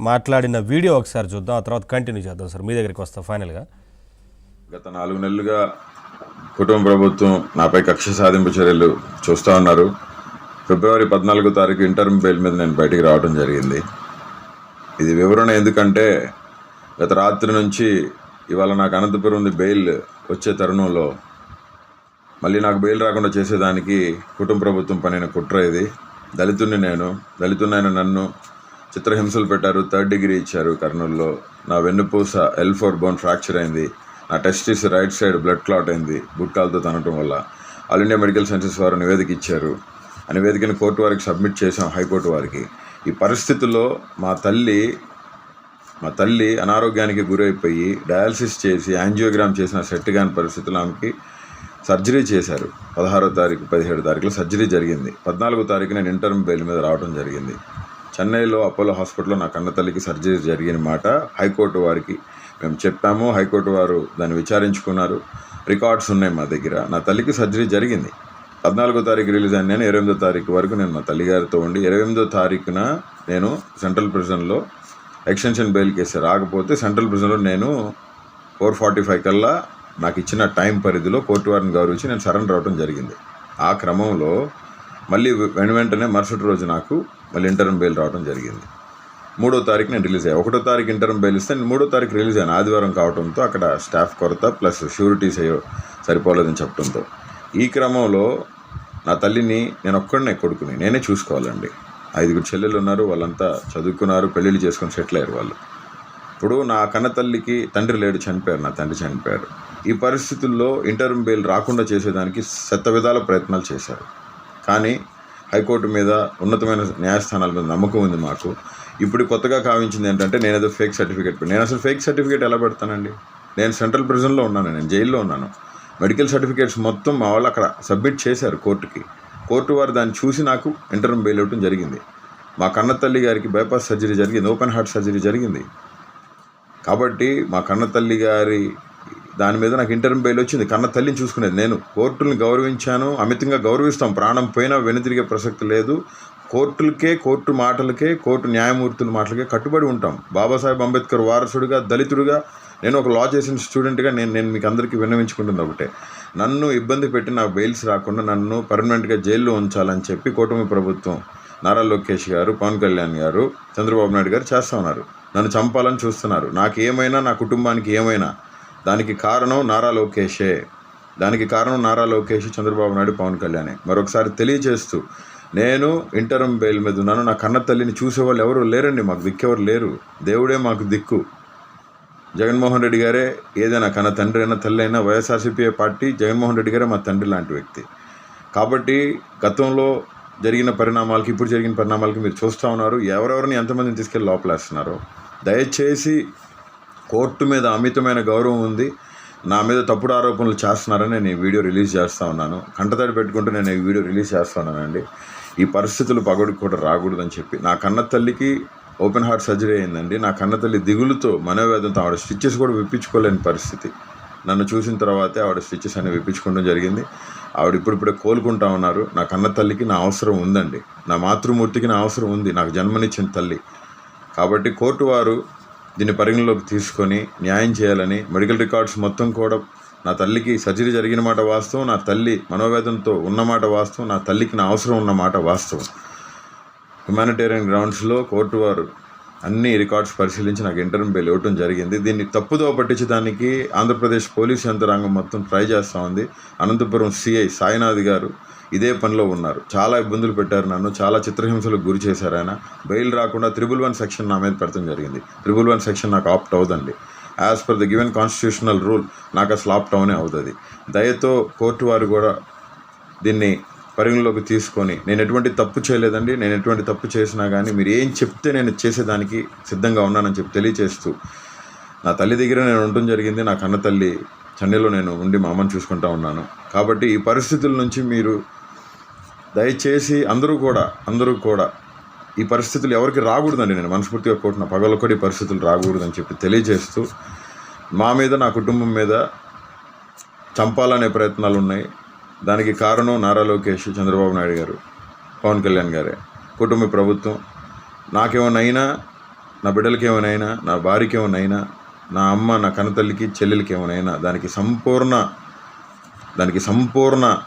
మాట్లాడిన వీడియో ఒకసారి చూద్దాం, ఆ తర్వాత కంటిన్యూ చేద్దాం సార్. మీ దగ్గరికి వస్తాం ఫైనల్గా. గత 4 నెలలుగా కుటుంబ ప్రభుత్వం నాపై కక్ష సాధింపు చర్యలు చూస్తూ ఉన్నారు. ఫిబ్రవరి 14వ తారీఖు ఇంటర్మ్ బెయిల్ మీద నేను బయటికి రావడం జరిగింది. ఇది వివరణ ఎందుకంటే గత రాత్రి నుంచి ఇవాళ నాకు అనంతపురం బెయిల్ వచ్చే తరుణంలో మళ్ళీ నాకు బెయిల్ రాకుండా చేసేదానికి కుటుంబ ప్రభుత్వం పనిన కుట్ర ఇది. దళితున్నైన నన్ను చిత్రహింసలు పెట్టారు. 3rd డిగ్రీ ఇచ్చారు కర్నూలులో. నా వెన్నుపూస L4 బోన్ ఫ్రాక్చర్ అయింది. నా testis right side blood clot అయింది గుట్కాలతో తనటం వల్ల. ఆల్ ఇండియా మెడికల్ సైన్సెస్ వారు నివేదిక ఇచ్చారు. ఆ నివేదికను కోర్టు వారికి సబ్మిట్ చేసాం, హైకోర్టు వారికి. ఈ పరిస్థితుల్లో మా తల్లి అనారోగ్యానికి గురైపోయి డయాలసిస్ చేసి యాంజియోగ్రామ్ చేసిన సెట్ కాని పరిస్థితుల్లో ఆమెకి సర్జరీ చేశారు. 16వ తారీఖు 17వ తారీఖులో సర్జరీ జరిగింది. 14వ తారీఖు నేను ఇంటర్మ్ బెయిల్ మీద రావడం జరిగింది. చెన్నైలో అపోలో హాస్పిటల్లో నా కన్న తల్లికి సర్జరీ జరిగిన మాట హైకోర్టు వారికి మేము చెప్పాము. హైకోర్టు వారు దాన్ని విచారించుకున్నారు. రికార్డ్స్ ఉన్నాయి మా దగ్గర. నా తల్లికి సర్జరీ జరిగింది. 14వ తారీఖు రిలీజ్ అయిన నేను 28వ తారీఖు వరకు నేను మా తల్లిగారితో ఉండి 28వ తారీఖున నేను సెంట్రల్ ప్రిజన్లో ఎక్స్టెన్షన్ బెయిల్ కేసు రాకపోతే సెంట్రల్ ప్రిజన్లో నేను 4:45 కల్లా నాకు ఇచ్చిన టైం పరిధిలో కోర్టు వారిని గౌరవించి నేను సరెండర్ అవ్వడం జరిగింది. ఆ క్రమంలో మళ్ళీ వెంటనే మరుసటి రోజు నాకు మళ్ళీ ఇంటర్మ్ బెయిల్ రావడం జరిగింది. 3వ తారీఖు నేను రిలీజ్ అయ్యాను. 1వ తారీఖు ఇంటర్మ్ బెయిల్ ఇస్తే నేను 3వ తారీఖు రిలీజ్ అయ్యాను. ఆదివారం కావడంతో అక్కడ స్టాఫ్ కొరత ప్లస్ షూరిటీస్ అయ్యో సరిపోలేదని చెప్పడంతో ఈ క్రమంలో నా తల్లిని నేను ఒక్కడనే కొడుకుని నేనే చూసుకోవాలండి. 5 చెల్లెలు ఉన్నారు. వాళ్ళంతా చదువుకున్నారు, పెళ్ళిళ్ళు చేసుకొని సెటిల్ అయ్యారు వాళ్ళు. ఇప్పుడు నా కన్న తల్లికి తండ్రి లేడు, చనిపోయారు. నా తండ్రి చనిపోయారు. ఈ పరిస్థితుల్లో ఇంటర్మ్ బెయిల్ రాకుండా చేసేదానికి విధాల ప్రయత్నాలు చేశారు. కానీ హైకోర్టు మీద, ఉన్నతమైన న్యాయస్థానాల మీద నమ్మకం ఉంది మాకు. ఇప్పుడు కొత్తగా కావించింది ఏంటంటే నేనేదో ఫేక్ సర్టిఫికేట్ నేను అసలు ఫేక్ సర్టిఫికేట్ ఎలా పెడతానండి? నేను సెంట్రల్ ప్రిజన్లో ఉన్నాను, నేను జైల్లో ఉన్నాను. మెడికల్ సర్టిఫికేట్స్ మొత్తం మా వాళ్ళు అక్కడ సబ్మిట్ చేశారు కోర్టుకి. కోర్టు వారు దాన్ని చూసి నాకు ఇంటర్మ్ బెయిల్ ఇవ్వడం జరిగింది. మా కన్న తల్లి గారికి బైపాస్ సర్జరీ జరిగింది, ఓపెన్ హార్ట్ సర్జరీ జరిగింది. కాబట్టి మా కన్న తల్లి గారి దాని మీద నాకు ఇంటర్మ్ బెయిల్ వచ్చింది. కన్న తల్లిని చూసుకునేది నేను. కోర్టుని గౌరవించాను, అమితంగా గౌరవిస్తాం. ప్రాణం పోయినా వెనుతిరిగే ప్రసక్తి లేదు. కోర్టులకే, కోర్టు మాటలకే, కోర్టు న్యాయమూర్తుల మాటలకే కట్టుబడి ఉంటాం. బాబాసాహెబ్ అంబేద్కర్ వారసుడిగా, దళితుడిగా, నేను ఒక లా చేసిన స్టూడెంట్గా నేను మీకు అందరికీ విన్నవించుకుంటుంది ఒకటే, నన్ను ఇబ్బంది పెట్టి నాకు బెయిల్స్ రాకుండా నన్ను పర్మనెంట్గా జైల్లో ఉంచాలని చెప్పి కూటమి ప్రభుత్వం, నారా లోకేష్ గారు, పవన్ కళ్యాణ్ గారు, చంద్రబాబు నాయుడు గారు చేస్తూ ఉన్నారు. నన్ను చంపాలని చూస్తున్నారు. నాకు ఏమైనా, నా కుటుంబానికి ఏమైనా దానికి కారణం నారా లోకేషే. చంద్రబాబు నాయుడు, పవన్ కళ్యాణే. మరొకసారి తెలియజేస్తూ, నేను ఇంటర్మ్ బెయిల్ మీద ఉన్నాను. నా కన్న తల్లిని చూసేవాళ్ళు ఎవరు లేరండి. మాకు దిక్కెవరు లేరు. దేవుడే మాకు దిక్కు. జగన్మోహన్ రెడ్డి గారే ఏదైనా, కన్న తండ్రి అయినా తల్లి అయినా వైఎస్ఆర్సీపీ పార్టీ, జగన్మోహన్ రెడ్డి గారే మా తండ్రి లాంటి వ్యక్తి. కాబట్టి గతంలో జరిగిన పరిణామాలకి, ఇప్పుడు జరిగిన పరిణామాలకి మీరు చూస్తూ ఉన్నారు. ఎవరెవరిని ఎంతమందిని తీసుకెళ్ళి లోపలేస్తున్నారో. దయచేసి కోర్టు మీద అమితమైన గౌరవం ఉంది. నా మీద తప్పుడు ఆరోపణలు చేస్తున్నారని నేను ఈ వీడియో రిలీజ్ చేస్తూ ఉన్నాను. కంటతడి పెట్టుకుంటూ నేను ఈ వీడియో రిలీజ్ చేస్తూ ఉన్నానండి. ఈ పరిస్థితులు పగడికి కూడా రాకూడదని చెప్పి. నా కన్న తల్లికి ఓపెన్ హార్ట్ సర్జరీ అయిందండి. నా కన్న తల్లి దిగులుతో, మనోవేదంతో ఆవిడ స్టిచ్చెస్ కూడా విప్పించుకోలేని పరిస్థితి. నన్ను చూసిన తర్వాతే ఆవిడ స్టిచ్చెస్ అనేవి విప్పించుకోవడం జరిగింది. ఆవిడ ఇప్పుడిప్పుడే కోలుకుంటా ఉన్నారు. నా కన్న తల్లికి నా అవసరం ఉందండి. నా మాతృమూర్తికి నా అవసరం ఉంది, నాకు జన్మనిచ్చిన తల్లి. కాబట్టి కోర్టు వారు దీన్ని పరిగణలోకి తీసుకొని న్యాయం చేయాలని, మెడికల్ రికార్డ్స్ మొత్తం కూడా, నా తల్లికి సర్జరీ జరిగిన మాట వాస్తవం, నా తల్లి మనోవేదంతో ఉన్నమాట వాస్తవం, నా తల్లికి నా అవసరం ఉన్నమాట వాస్తవం. హ్యుమానిటేరియన్ గ్రౌండ్స్లో కోర్టు వారు అన్ని రికార్డ్స్ పరిశీలించి నాకు ఇంటర్మ్ బెయిల్ ఇవ్వడం జరిగింది. దీన్ని తప్పుదో పట్టించడానికి ఆంధ్రప్రదేశ్ పోలీస్ యంత్రాంగం మొత్తం ట్రై చేస్తూ ఉంది. అనంతపురం సిఐ సాయినాథ్ గారు ఇదే పనిలో ఉన్నారు. చాలా ఇబ్బందులు పెట్టారు నన్ను, చాలా చిత్రహింసలకు గురి చేశారు ఆయన. బెయిల్ రాకుండా 311 సెక్షన్ నా మీద పెడతాం జరిగింది. 311 సెక్షన్ నాకు ఆప్ట్ అవుదండి. As per the given constitutional rule నాకు అసలు ఆప్ట్ అవునే అవుతుంది. దయతో కోర్టు వారు కూడా దీన్ని పరిగణలోకి తీసుకొని, నేను ఎటువంటి తప్పు చేయలేదండి. నేను ఎటువంటి తప్పు చేసినా కానీ మీరు ఏం చెప్తే నేను చేసేదానికి సిద్ధంగా ఉన్నానని చెప్పి తెలియచేస్తూ, నా తల్లి దగ్గర నేను ఉండటం జరిగింది. నా కన్న తల్లి చెన్నైలో నేను ఉండి మా అమ్మని చూసుకుంటూ ఉన్నాను. కాబట్టి ఈ పరిస్థితుల నుంచి మీరు దయచేసి అందరూ కూడా ఈ పరిస్థితులు ఎవరికి రాకూడదండి. నేను మనస్ఫూర్తిగా కోరుతున్న పగలొక్కడి పరిస్థితులు రాకూడదని చెప్పి తెలియజేస్తూ, మా మీద, నా కుటుంబం మీద చంపాలనే ప్రయత్నాలు ఉన్నాయి. దానికి కారణం నారా లోకేష్, చంద్రబాబు నాయుడు గారు, పవన్ కళ్యాణ్ గారే, కుటుంబ ప్రభుత్వం. నాకేమన్నా అయినా నా బిడ్డలకి ఏమైనా, నా భార్యకి ఏమైనా, నా అమ్మ నా కన్నతల్లికి చెల్లెలకి ఏమైనా దానికి సంపూర్ణ జవాబుదారీ